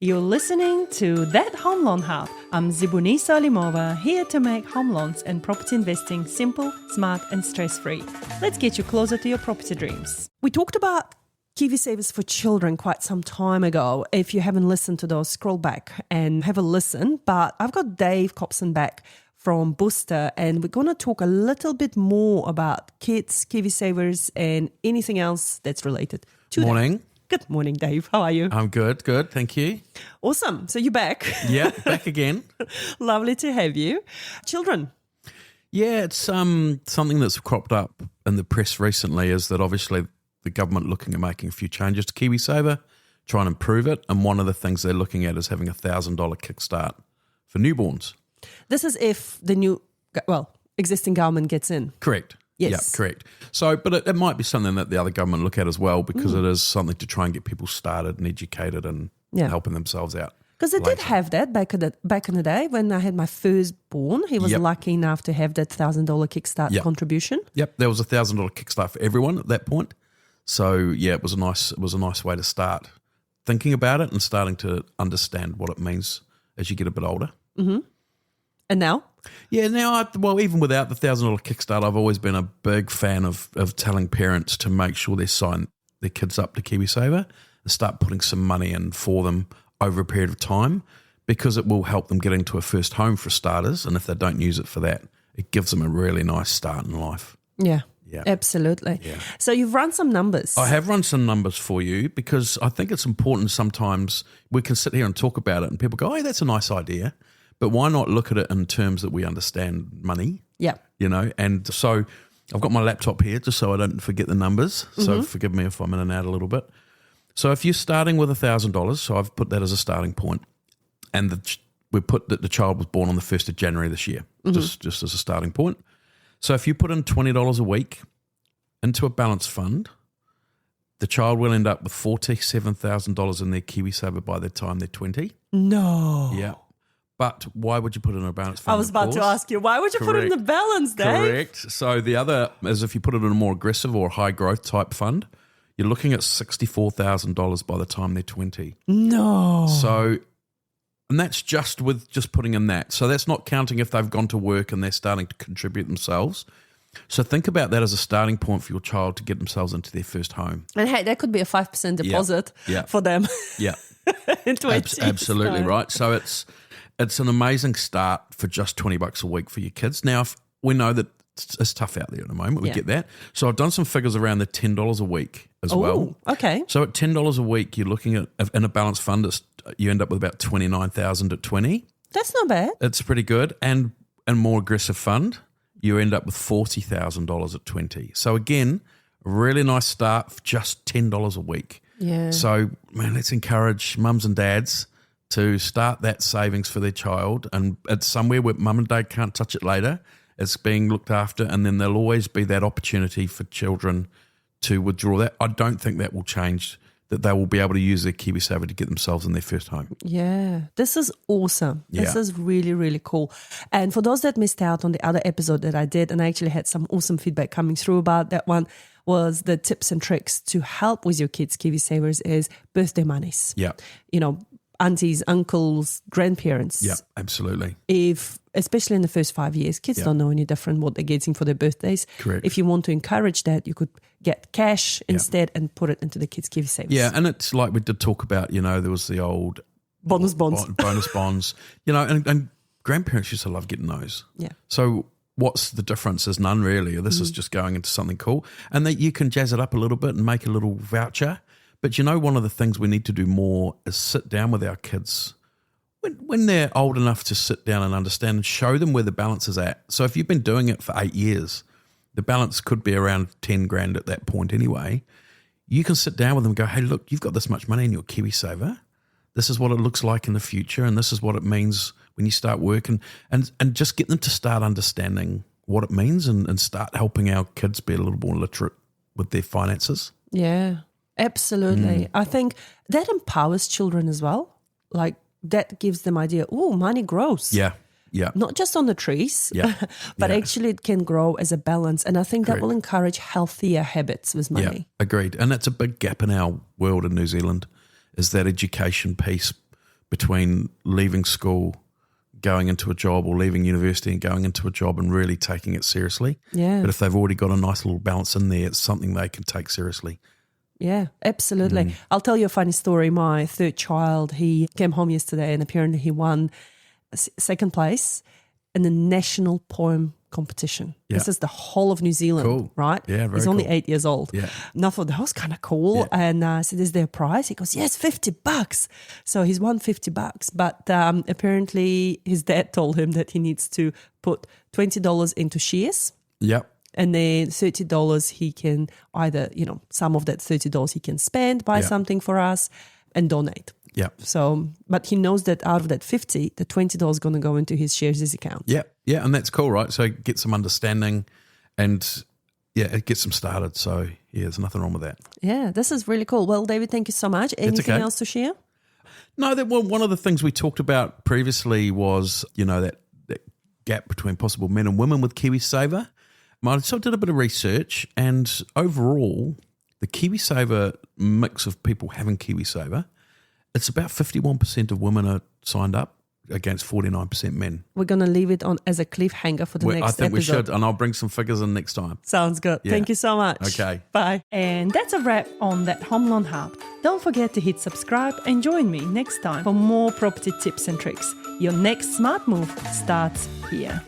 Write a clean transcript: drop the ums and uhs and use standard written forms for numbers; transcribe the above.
You're listening to That Home Loan Hub. I'm Zibuni Salimova, here to make home loans and property investing simple, smart and stress-free. Let's get you closer to your property dreams. We talked about KiwiSavers for children quite some time ago. If you haven't listened to those, scroll back and have a listen. But I've got Dave Cobson back from Booster, and we're going to talk a little bit more about kids, KiwiSavers and anything else that's related to Morning. them. Good morning, Dave. How are you? I'm good, thank you. Awesome. So you're back. Yeah, back again. Lovely to have you. Children. Yeah, it's something that's cropped up in the press recently is that obviously the government looking at making a few changes to KiwiSaver, try and improve it, and one of the things they're looking at is having a $1,000 kickstart for newborns. This is if the new, existing government gets in. Correct. Yes. Yeah, correct. So, but it might be something that the other government look at as well because it is something to try and get people started and educated and helping themselves out. Because they did have that back in the day when I had my firstborn. He was lucky enough to have that $1,000 kickstart contribution. Yep, there was a $1,000 kickstart for everyone at that point. So yeah, it was a nice way to start thinking about it and starting to understand what it means as you get a bit older. Mm-hmm. And now? Yeah, now, even without the $1,000 kickstart, I've always been a big fan of telling parents to make sure they sign their kids up to KiwiSaver and start putting some money in for them over a period of time because it will help them get into a first home for starters. And if they don't use it for that, it gives them a really nice start in life. Yeah, absolutely. Yeah. So you've run some numbers. I have run some numbers for you because I think it's important sometimes we can sit here and talk about it and people go, hey, that's a nice idea. But why not look at it in terms that we understand money? Yeah. You know, and so I've got my laptop here just so I don't forget the numbers. So forgive me if I'm in and out a little bit. So if you're starting with $1,000, so I've put that as a starting point, and we put that the child was born on the 1st of January this year, just as a starting point. So if you put in $20 a week into a balance fund, the child will end up with $47,000 in their KiwiSaver by the time they're 20. No. Yeah. But why would you put it in a balance fund? I was about to ask you, why would you put it in the balance, Dave? Correct. So the other is if you put it in a more aggressive or high growth type fund, you're looking at $64,000 by the time they're 20. No. So, and that's just putting in that. So that's not counting if they've gone to work and they're starting to contribute themselves. So think about that as a starting point for your child to get themselves into their first home. And hey, that could be a 5% deposit for them. Yeah. In 20. Absolutely right. So it's an amazing start for just $20 a week for your kids. Now, if we know that it's tough out there at the moment. We get that. So I've done some figures around the $10 a week as well. Okay. So at $10 a week, you're looking at, in a balanced fund, you end up with about $29,000 at 20. That's not bad. It's pretty good. And more aggressive fund, you end up with $40,000 at 20. So again, a really nice start for just $10 a week. Yeah. So, man, let's encourage mums and dads to start that savings for their child, and it's somewhere where mum and dad can't touch it later. It's being looked after, and then there'll always be that opportunity for children to withdraw that. I don't think that will change, that they will be able to use their KiwiSaver to get themselves in their first home. Yeah, this is awesome. This Yeah. is really, really cool. And for those that missed out on the other episode that I did, and I actually had some awesome feedback coming through about that one, was the tips and tricks to help with your kids' KiwiSavers is birthday monies. Yeah. You know, aunties, uncles, grandparents. Yeah, absolutely. Especially in the first 5 years, kids don't know any different what they're getting for their birthdays. Correct. If you want to encourage that, you could get cash instead and put it into the kids' KiwiSavers. Yeah, and it's like we did talk about, there was the old bonus bonds. Bonus bonds, and grandparents used to love getting those. Yeah. So what's the difference? There's none really. This is just going into something cool. And that you can jazz it up a little bit and make a little voucher. But one of the things we need to do more is sit down with our kids when they're old enough to sit down and understand and show them where the balance is at. So if you've been doing it for 8 years, the balance could be around 10 grand at that point anyway. You can sit down with them and go, hey, look, you've got this much money in your KiwiSaver. This is what it looks like in the future, and this is what it means when you start working, and just get them to start understanding what it means and start helping our kids be a little more literate with their finances. Yeah. Absolutely. I think that empowers children as well. Like that gives them idea, money grows. Yeah. Yeah. Not just on the trees, but actually it can grow as a balance. And I think that will encourage healthier habits with money. Yeah, agreed. And that's a big gap in our world in New Zealand is that education piece between leaving school, going into a job, or leaving university and going into a job and really taking it seriously. Yeah. But if they've already got a nice little balance in there, it's something they can take seriously. Yeah, absolutely. I'll tell you a funny story. My third child, he came home yesterday and apparently he won second place in the national poem competition. Yeah. This is the whole of New Zealand, Cool. right? Yeah, very He's only cool. 8 years old. Yeah. And I thought that was kind of cool. Yeah. And I said, is there a prize? He goes, yes, $50. So he's won $50. But apparently his dad told him that he needs to put $20 into shares. Yep. And then $30 he can either, some of that $30 he can spend, buy something for us and donate. Yeah. So, but he knows that out of that 50, the $20 is going to go into his shares account. Yeah. Yeah. And that's cool, right? So get some understanding and it gets them started. So there's nothing wrong with that. Yeah, this is really cool. Well, David, thank you so much. Anything okay. else to share? No, one of the things we talked about previously was, that gap between possible men and women with KiwiSaver. So I did a bit of research, and overall, the KiwiSaver mix of people having KiwiSaver, it's about 51% of women are signed up against 49% men. We're going to leave it on as a cliffhanger for the next episode. I think we should, and I'll bring some figures in next time. Sounds good. Yeah. Thank you so much. Okay. Bye. And that's a wrap on That Home Loan Hub. Don't forget to hit subscribe and join me next time for more property tips and tricks. Your next smart move starts here.